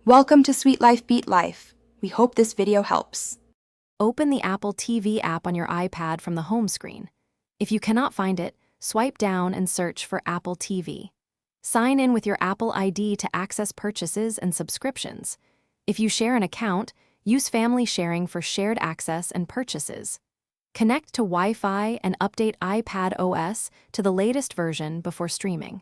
Welcome to Sweet Life Beat Life. We hope this video helps. Open the Apple TV app on your iPad from the home screen. If you cannot find it, swipe down and search for Apple TV. Sign in with your Apple ID to access purchases and subscriptions. If you share an account, use family sharing for shared access and purchases. Connect to Wi-Fi and update iPad OS to the latest version before streaming.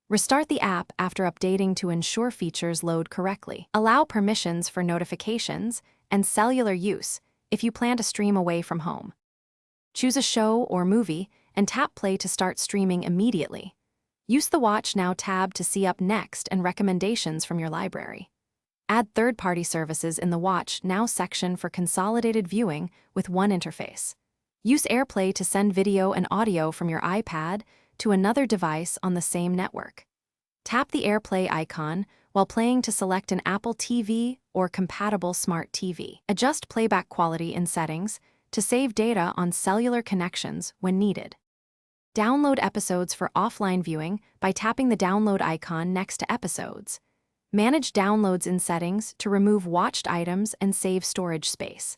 Restart the app after updating to ensure features load correctly. Allow permissions for notifications and cellular use if you plan to stream away from home. Choose a show or movie and tap play to start streaming immediately. Use the Watch Now tab to see up next and recommendations from your library. Add third-party services in the Watch Now section for consolidated viewing with one interface. Use AirPlay to send video and audio from your iPad to another device on the same network. Tap the AirPlay icon while playing to select an Apple TV or compatible smart TV. Adjust playback quality in settings to save data on cellular connections when needed. Download episodes for offline viewing by tapping the download icon next to episodes. Manage downloads in settings to remove watched items and save storage space.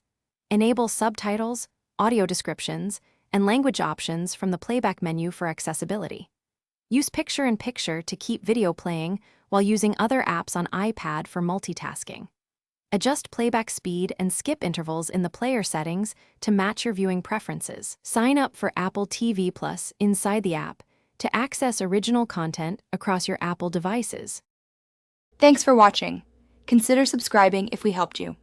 Enable subtitles, audio descriptions, and language options from the playback menu for accessibility. Use picture-in-picture to keep video playing while using other apps on iPad for multitasking. Adjust playback speed and skip intervals in the player settings to match your viewing preferences. Sign up for Apple TV Plus inside the app to access original content across your Apple devices. Thanks for watching. Consider subscribing if we helped you.